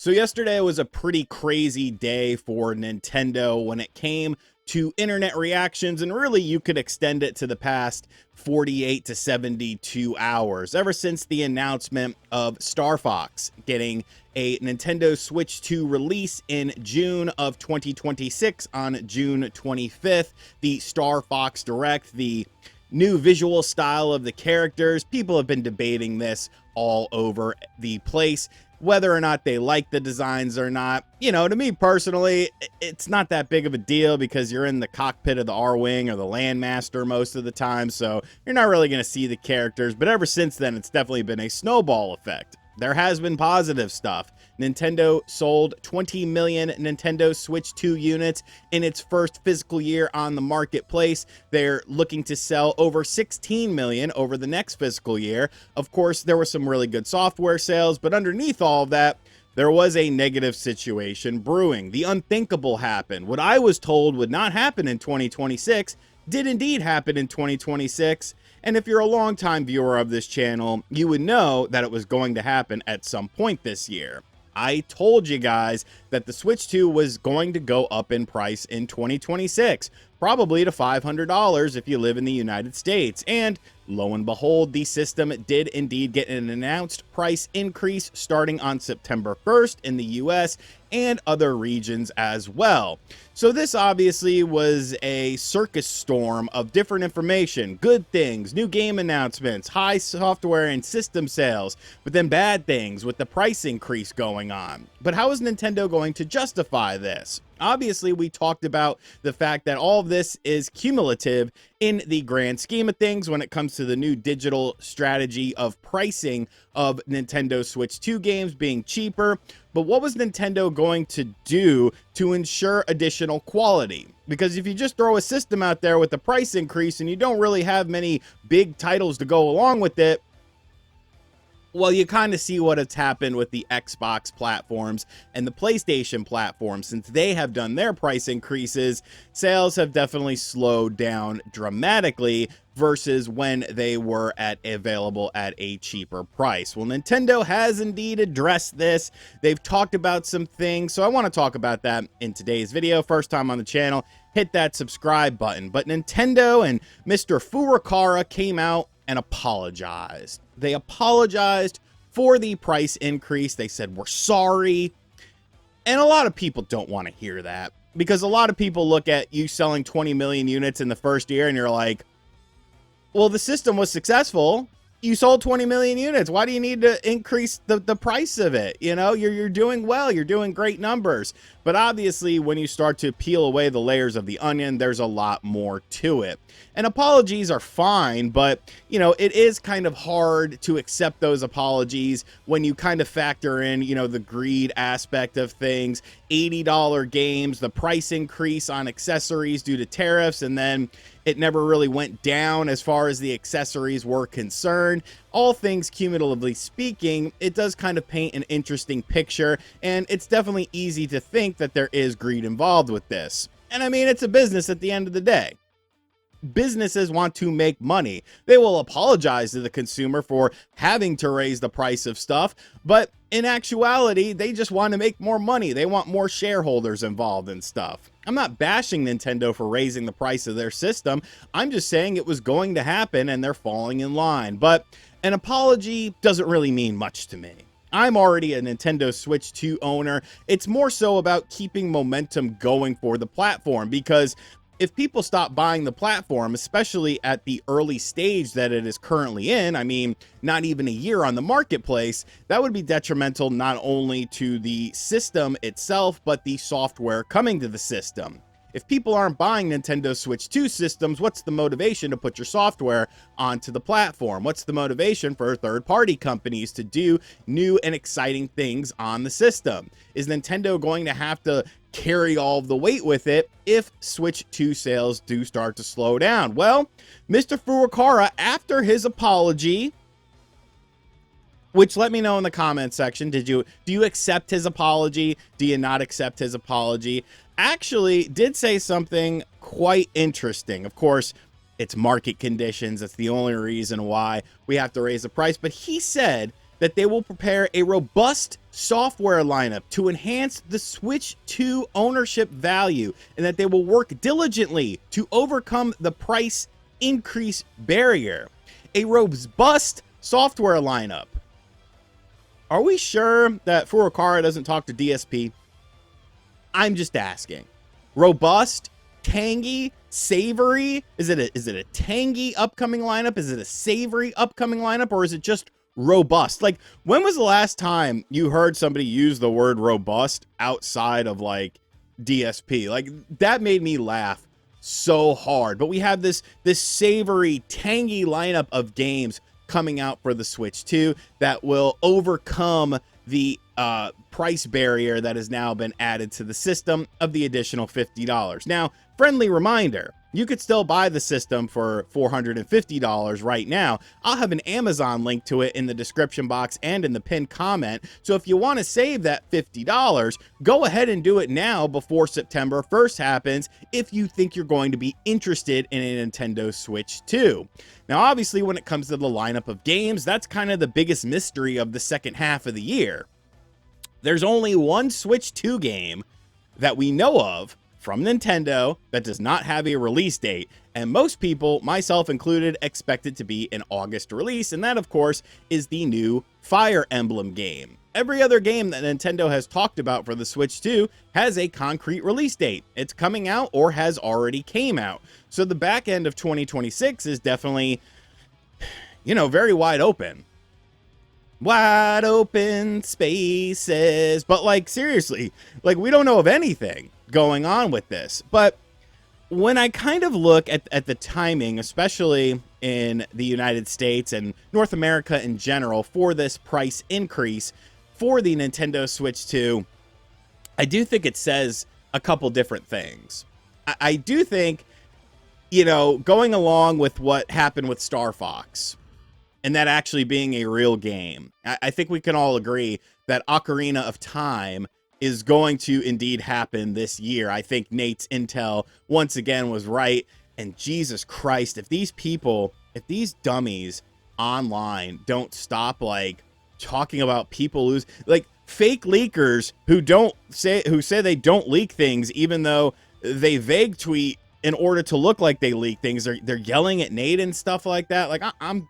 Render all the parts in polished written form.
So yesterday was a pretty crazy day for Nintendo when it came to internet reactions, and really you could extend it to the past 48 to 72 hours, ever since the announcement of Star Fox getting a Nintendo Switch 2 release in June of 2026 on June 25th. The Star Fox Direct, the new visual style of the characters. People have been debating this all over the place, whether or not they like the designs or not. You know, to me personally, it's not that big of a deal because you're in the cockpit of the R-Wing or the Landmaster most of the time, so you're not really going to see the characters. But ever since then, it's definitely been a snowball effect. There has been positive stuff. Nintendo sold 20 million Nintendo Switch 2 units in its first fiscal year on the marketplace. They're looking to sell over 16 million over the next fiscal year. Of course, there were some really good software sales, but underneath all of that, there was a negative situation brewing. The unthinkable happened. What I was told would not happen in 2026 did indeed happen in 2026. And if you're a longtime viewer of this channel, you would know that it was going to happen at some point this year. I told you guys that the Switch 2 was going to go up in price in 2026, probably to $500 if you live in the United States. And lo and behold, the system did indeed get an announced price increase starting on September 1st in the US and other regions as well. So this obviously was a circus storm of different information, good things, new game announcements, high software and system sales, but then bad things with the price increase going on. But how is Nintendo going to justify this? Obviously, we talked about the fact that all of this is cumulative in the grand scheme of things when it comes to the new digital strategy of pricing of Nintendo Switch 2 games being cheaper. But what was Nintendo going to do to ensure additional quality? Because if you just throw a system out there with a price increase and you don't really have many big titles to go along with it, well, you kind of see what has happened with the Xbox platforms and the PlayStation platform. Since they have done their price increases, sales have definitely slowed down dramatically versus when they were available at a cheaper price. Well, Nintendo has indeed addressed this. They've talked about some things, so I want to talk about that in today's video. First time on the channel, hit that subscribe button. But Nintendo and Mr. Furukawa came out and apologized. They apologized for the price increase. They said, we're sorry. And a lot of people don't want to hear that, because a lot of people look at you selling 20 million units in the first year and you're like, well, the system was successful. You sold 20 million units. Why do you need to increase the price of it? You know, you're doing well. You're doing great numbers. But obviously, when you start to peel away the layers of the onion, there's a lot more to it. And apologies are fine, but, you know, it is kind of hard to accept those apologies when you kind of factor in, you know, the greed aspect of things, $80 games, the price increase on accessories due to tariffs, and then it never really went down as far as the accessories were concerned. All things cumulatively speaking, it does kind of paint an interesting picture, and it's definitely easy to think that there is greed involved with this. And I mean, it's a business at the end of the day. Businesses want to make money. They will apologize to the consumer for having to raise the price of stuff, but in actuality, they just want to make more money. They want more shareholders involved in stuff. I'm not bashing Nintendo for raising the price of their system. I'm just saying it was going to happen and they're falling in line. But an apology doesn't really mean much to me. I'm already a Nintendo Switch 2 owner. It's more so about keeping momentum going for the platform, because if people stop buying the platform, especially at the early stage that it is currently in, I mean, not even a year on the marketplace, that would be detrimental not only to the system itself, but the software coming to the system. If people aren't buying Nintendo Switch 2 systems, what's the motivation to put your software onto the platform? What's the motivation for third-party companies to do new and exciting things on the system? Is Nintendo going to have to carry all of the weight with it if Switch 2 sales do start to slow down? Well, Mr. Furukawa, after his apology, which let me know in the comment section, do you accept his apology? Do you not accept his apology? Actually did say something quite interesting. Of course, it's market conditions. That's the only reason why we have to raise the price. But he said that they will prepare a robust software lineup to enhance the Switch 2 ownership value, and that they will work diligently to overcome the price increase barrier. A robust software lineup. Are we sure that Furukawa doesn't talk to DSP? I'm just asking. Robust, tangy, savory? Is it a tangy upcoming lineup? Is it a savory upcoming lineup? Or is it just robust? Like, when was the last time you heard somebody use the word robust outside of like DSP? Like, that made me laugh so hard. But we have this savory, tangy lineup of games coming out for the Switch 2 that will overcome the price barrier that has now been added to the system of the additional $50. Now, friendly reminder, you could still buy the system for $450 right now. I'll have an Amazon link to it in the description box and in the pinned comment. So if you want to save that $50, go ahead and do it now before September 1st happens if you think you're going to be interested in a Nintendo Switch 2. Now, obviously, when it comes to the lineup of games, that's kind of the biggest mystery of the second half of the year. There's only one Switch 2 game that we know of from Nintendo that does not have a release date, and most people, myself included, expect it to be an August release, and that, of course, is the new Fire Emblem game. Every other game that Nintendo has talked about for the Switch 2 has a concrete release date. It's coming out or has already came out. So the back end of 2026 is definitely, very wide open. Wide open spaces. But like, seriously, like, we don't know of anything going on with this. But when I kind of look at the timing, especially in the United States and North America in general, for this price increase for the Nintendo Switch 2, I do think it says a couple different things. I do think, going along with what happened with Star Fox, and that actually being a real game, I think we can all agree that Ocarina of Time is going to indeed happen this year. I think Nate's intel once again was right. And Jesus Christ, if these dummies online don't stop like talking about people lose, like fake leakers who say they don't leak things, even though they vague tweet in order to look like they leak things. They're yelling at Nate and stuff like that. Like,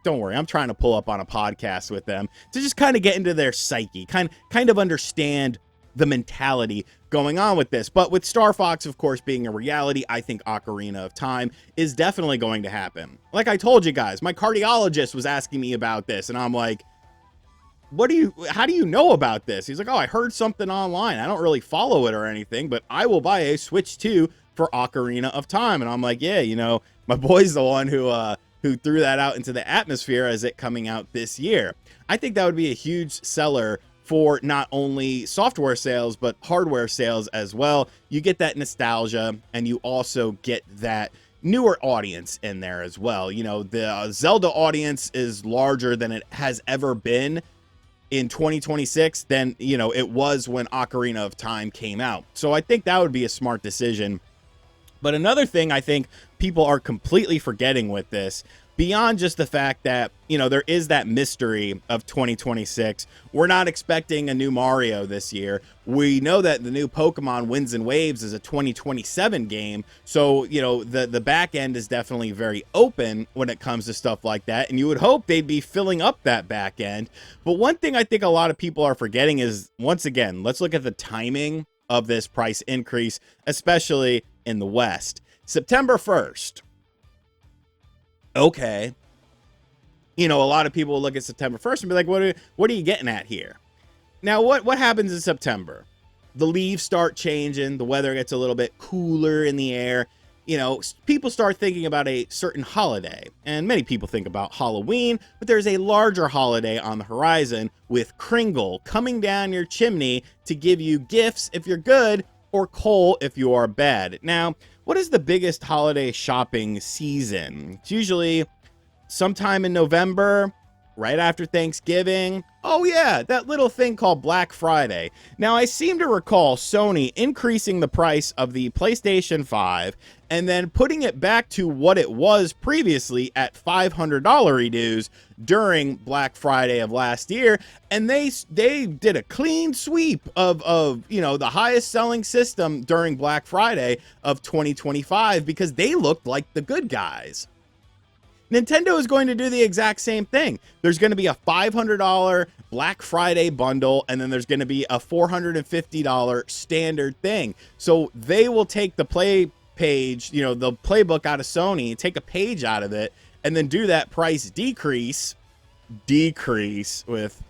don't worry, I'm trying to pull up on a podcast with them to just kind of get into their psyche, kind of understand the mentality going on with this. But with Star Fox, of course, being a reality, I think Ocarina of Time is definitely going to happen. Like I told you guys, my cardiologist was asking me about this, and I'm like, how do you know about this? He's like, oh, I heard something online. I don't really follow it or anything, but I will buy a Switch 2 for Ocarina of Time. And I'm like, yeah, my boy's the one who threw that out into the atmosphere as it coming out this year. I think that would be a huge seller for not only software sales, but hardware sales as well. You get that nostalgia, and you also get that newer audience in there as well. The Zelda audience is larger than it has ever been in 2026 than, it was when Ocarina of Time came out. So I think that would be a smart decision. But another thing I think people are completely forgetting with this, beyond just the fact that, there is that mystery of 2026. We're not expecting a new Mario this year. We know that the new Pokemon Winds and Waves is a 2027 game. So, the back end is definitely very open when it comes to stuff like that. And you would hope they'd be filling up that back end. But one thing I think a lot of people are forgetting is, once again, let's look at the timing of this price increase, especially in the West. September 1st. Okay. A lot of people will look at September 1st and be like, what are you getting at here? Now, what happens in September? The leaves start changing. The weather gets a little bit cooler in the air. People start thinking about a certain holiday. And many people think about Halloween, but there's a larger holiday on the horizon with Kringle coming down your chimney to give you gifts if you're good, or coal if you are bad. Now, what is the biggest holiday shopping season? It's usually sometime in November. right after Thanksgiving. Oh yeah, that little thing called Black Friday. Now, I seem to recall Sony increasing the price of the PlayStation 5 and then putting it back to what it was previously at $500 dues during Black Friday of last year. And they did a clean sweep of you know, the highest selling system during Black Friday of 2025 because they looked like the good guys. Nintendo is going to do the exact same thing. There's going to be a $500 Black Friday bundle, and then there's going to be a $450 standard thing. So they will take the play page, you know, the playbook out of Sony, take a page out of it, and then do that price decrease with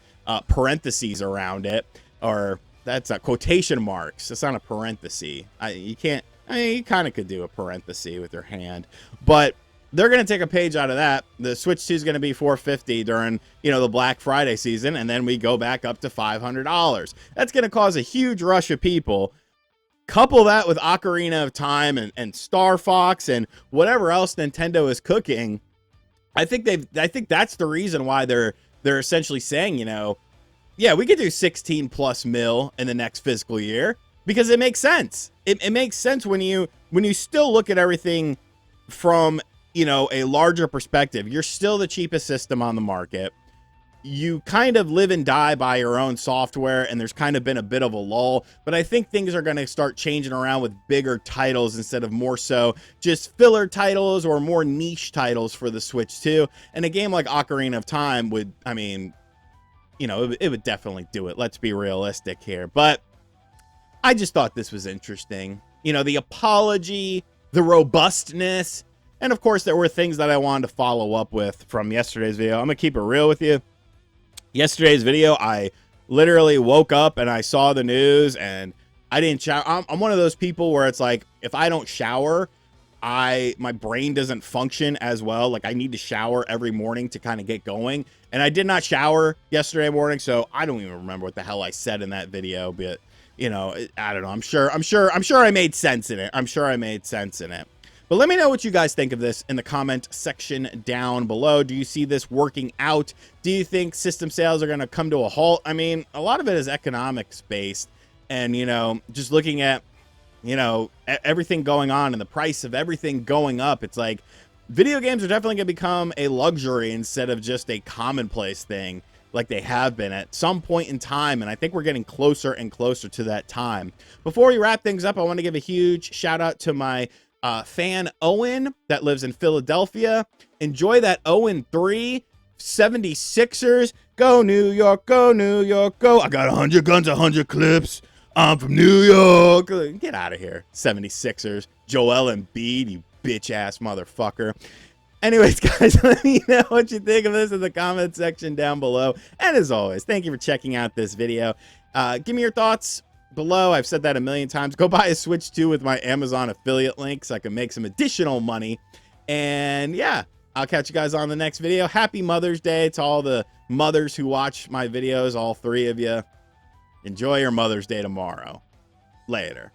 parentheses around it, or that's a quotation marks. It's not a parenthesis. You can't, I mean, you kind of could do a parenthesis with your hand, but they're going to take a page out of that. The Switch 2 is going to be $450 during, you know, the Black Friday season, and then we go back up to $500. That's going to cause a huge rush of people. Couple that with Ocarina of Time and Star Fox and whatever else Nintendo is cooking. I think that's the reason why they're essentially saying, you know, yeah, we could do 16 plus mil in the next fiscal year because it makes sense. It makes sense when you still look at everything from, you know, a larger perspective. You're still the cheapest system on the market. You kind of live and die by your own software, and there's kind of been a bit of a lull, but I think things are going to start changing around with bigger titles instead of more so just filler titles or more niche titles for the Switch 2. And a game like Ocarina of Time would, I mean, you know, it would definitely do it. Let's be realistic here. But I just thought this was interesting. You know, the apology, the robustness, and of course, there were things that I wanted to follow up with from yesterday's video. I'm going to keep it real with you. Yesterday's video, I literally woke up and I saw the news and I didn't shower. I'm one of those people where it's like, if I don't shower, my brain doesn't function as well. Like, I need to shower every morning to kind of get going. And I did not shower yesterday morning, so I don't even remember what the hell I said in that video. But, you know, I don't know. I'm sure I made sense in it. I'm sure I made sense in it. But let me know what you guys think of this in the comment section down below. Do you see this working out? Do you think system sales are going to come to a halt? I mean, a lot of it is economics based. And, you know, just looking at, you know, everything going on and the price of everything going up, it's like video games are definitely going to become a luxury instead of just a commonplace thing like they have been at some point in time. And I think we're getting closer and closer to that time. Before we wrap things up, I want to give a huge shout out to my fan Owen that lives in Philadelphia. Enjoy that 0-3 76ers. Go New York, go New York, go. I got 100 guns, 100 clips. I'm from New York. Get out of here, 76ers. Joel Embiid, you bitch ass motherfucker. Anyways, guys, let me know what you think of this in the comment section down below. And as always, thank you for checking out this video. Give me your thoughts below. I've said that a million times. Go buy a Switch 2 with my Amazon affiliate link so I can make some additional money. And yeah, I'll catch you guys on the next video. Happy Mother's Day to all the mothers who watch my videos, all three of you. Enjoy your Mother's Day tomorrow. Later.